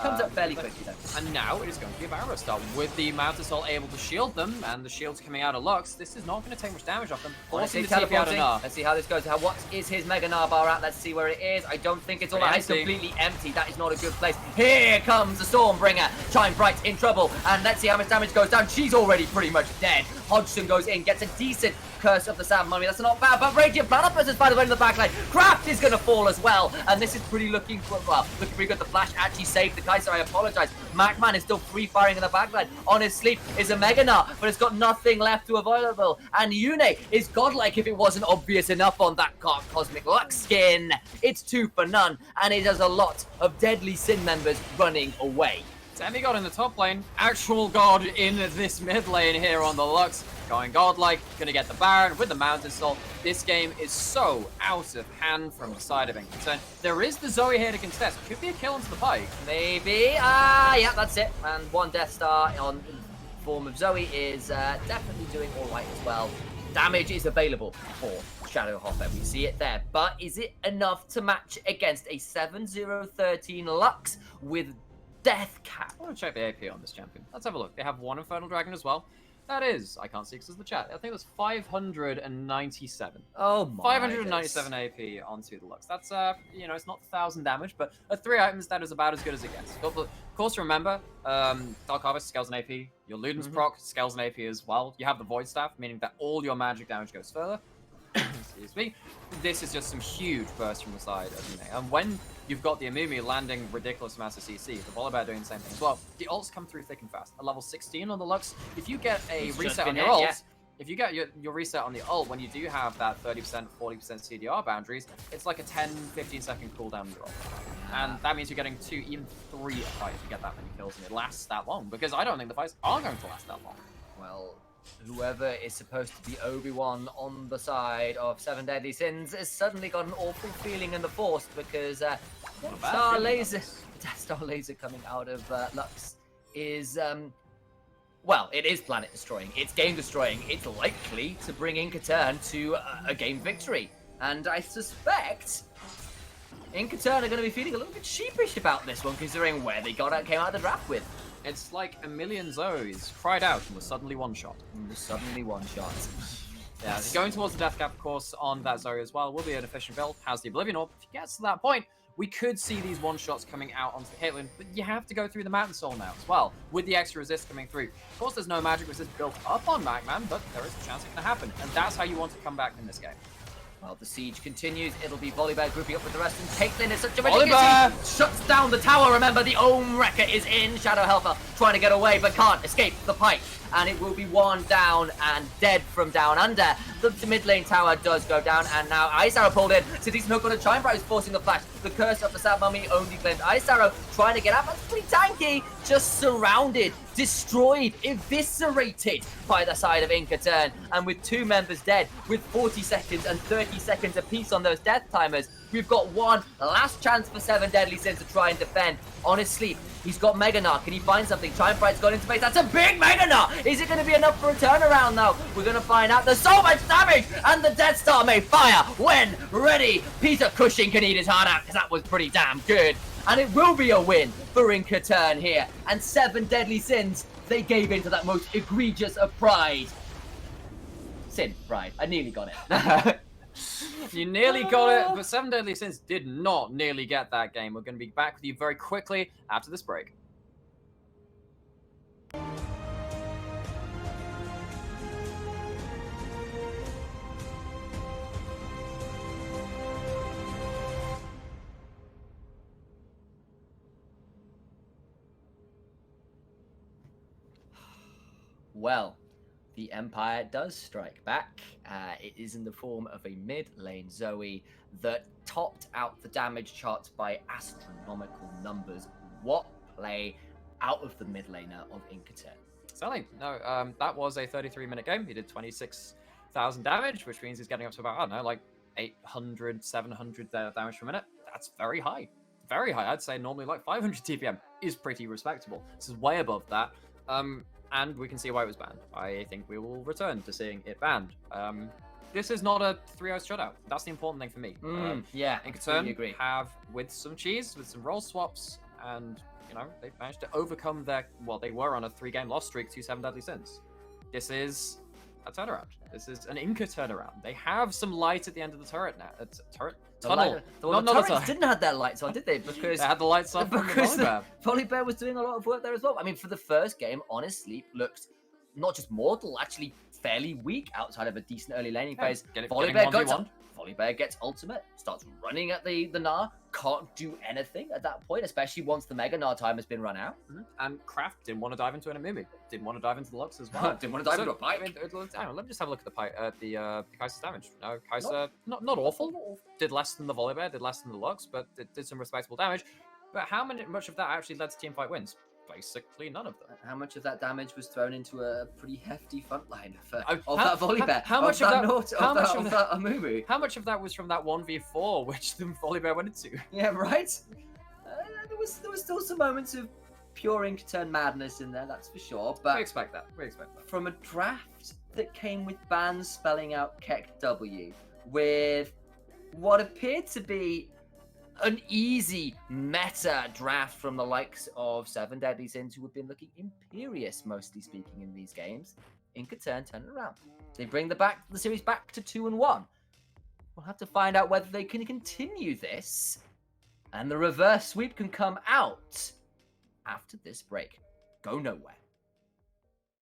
Comes up fairly quickly, though. And now it is going to be a Barrow start. With the Mountain Soul able to shield them, and the shields coming out of Lux, this is not going to take much damage off them. Forcing the TP out of Gnar. Let's see how this goes. What is his Mega Gnar bar at? Let's see where it is. I don't think it's all that. It's completely empty. That is not a good place. Here comes the Stormbringer. Chime Bright in trouble. And let's see how much damage goes down. She's already pretty much dead. Hodgson goes in, gets a decent Curse of the Sad Mummy. That's not bad, but Radiant Platypus is by the way in the backline. Kraft is going to fall as well, and this is looking pretty good. The flash actually saved the Kaiser. I apologize. Macman is still free firing in the backline. On his sleep is a Mega Gnar, but it's got nothing left to available. And Yune is godlike if it wasn't obvious enough on that Cosmic Lux skin. It's 2 for none, and it has a lot of Deadly Sin members running away. Demigod in the top lane, actual god in this mid lane here on the Lux. Going godlike, gonna get the Baron with the Mountain Soul. This game is so out of hand from the side of Incon. There is the Zoe here to contest. Could be a kill into the Pike. Maybe. Yeah, that's it. And one Death Star on form of Zoe is definitely doing all right as well. Damage is available for Shadow Hopper. We see it there. But is it enough to match against a 7-0-13 Lux with Death Cap? I want to check the AP on this champion. Let's have a look. They have one Infernal Dragon as well. That is, I can't see because it's the chat. I think it was 597. Oh my. 597 AP onto the Lux. That's, you know, it's not 1,000 damage, but at 3 items, that is about as good as it gets. But of course, remember, Dark Harvest scales an AP. Your Luden's proc scales an AP as well. You have the Void Staff, meaning that all your magic damage goes further. Excuse me. This is just some huge burst from the side of Yune. And when you've got the Amumi landing ridiculous amounts of CC, the Volibear doing the same thing as well, the ults come through thick and fast. At level 16 on the Lux, if you get a reset on your ult, if you get your reset on the ult, when you do have that 30%, 40% CDR boundaries, it's like a 10-15 second cooldown on your ult. And that means you're getting 2, even 3 a fight if you get that many kills, and it lasts that long. Because I don't think the fights are going to last that long. Well, whoever is supposed to be Obi-Wan on the side of 7 Deadly Sins has suddenly got an awful feeling in the Force because Death Star Laser coming out of Lux is, well, it is planet destroying, it's game destroying, it's likely to bring Inca Turn to a game victory. And I suspect Inca Turn are going to be feeling a little bit sheepish about this one, considering where they came out of the draft with. It's like a million Zoes cried out and was suddenly one-shot. Yeah, going towards the Death Cap, of course, on that Zoe as well will be an efficient build. Has the Oblivion Orb. If it gets to that point, we could see these one-shots coming out onto the Caitlyn, but you have to go through the Mountain Soul now as well, with the extra resist coming through. Of course, there's no magic resist built up on Magman, but there is a chance it can happen, and that's how you want to come back in this game. Well, the siege continues. It'll be Volibear grouping up with the rest, and Caitlyn is such a ridiculous shuts down the tower. Remember, the Ohm Wrecker is in. Shadow Helper trying to get away, but can't escape the pipe. And it will be one down and dead from down under. The mid lane tower does go down, and now Ice Arrow pulled in. So City's Hook on a Chime Bright is forcing the flash. The curse of the Sad Mummy only claims Ice Arrow trying to get out, but it's pretty tanky. Just surrounded, destroyed, eviscerated by the side of Inca Turn. And with 2 members dead, with 40 seconds and 30 seconds apiece on those death timers, we've got one last chance for 7 Deadly Sins to try and defend. On his sleep, he's got Mega Gnar. Can he find something? Chime Bright's gone into base. That's a big Mega Gnar! Is it going to be enough for a turnaround now? We're going to find out. There's so much damage! And the Death Star may fire when ready. Peter Cushing can eat his heart out because that was pretty damn good. And it will be a win for Inca Turn here. And 7 Deadly Sins, they gave into that most egregious of pride. Pride. I nearly got it. You nearly got it, but 7 Deadly Sins did not nearly get that game. We're going to be back with you very quickly after this break. Well, the Empire does strike back. It is in the form of a mid-lane Zoe that topped out the damage charts by astronomical numbers. What play out of the mid-laner of Inca Turn? Certainly. No, that was a 33-minute game. He did 26,000 damage, which means he's getting up to about, I don't know, like 800, 700 damage per minute. That's very high. Very high. I'd say normally like 500 TPM is pretty respectable. This is way above that. And we can see why it was banned. I think we will return to seeing it banned. This is not a 3-0 shutout. That's the important thing for me. Yeah, Inca Turn have, with some cheese, with some roll swaps, and, you know, they've managed to overcome their, well, they were on a 3-game loss streak to 7 Deadly Sins. This is a turnaround. This is an Inca turnaround. They have some light at the end of the turret now. Tunnel. The turrets didn't have their lights on, did they? Because they had the lights on because the Volibear was doing a lot of work there as well. I mean, for the first game, Honest Sleep looked not just mortal, actually fairly weak outside of a decent early laning phase. Volibear gets ultimate, starts running at the Gnar, can't do anything at that point, especially once the Mega Gnar time has been run out. And Kraft didn't want to dive into an Amumi, didn't want to dive into the Lux as well. Didn't want to dive into a pipe. Let me just have a look at the Kai'Sa's damage. No, Kai'Sa, not awful. Did less than the Volibear, did less than the Lux, but did some respectable damage. But how much of that actually led to teamfight wins? Basically none of them. How much of that damage was thrown into a pretty hefty front line of that Volibear? How much of that Amumu? How much of that was from that 1v4 which the Volibear went into? Yeah, right? There was still some moments of pure Inca Turn madness in there, that's for sure. But we expect that. From a draft that came with bans spelling out Keck W, with what appeared to be an easy meta draft from the likes of Seven Deadly Sins, who have been looking imperious, mostly speaking, in these games. Inca turn it around. They bring the series back to 2-1. We'll have to find out whether they can continue this, and the reverse sweep can come out after this break. Go nowhere.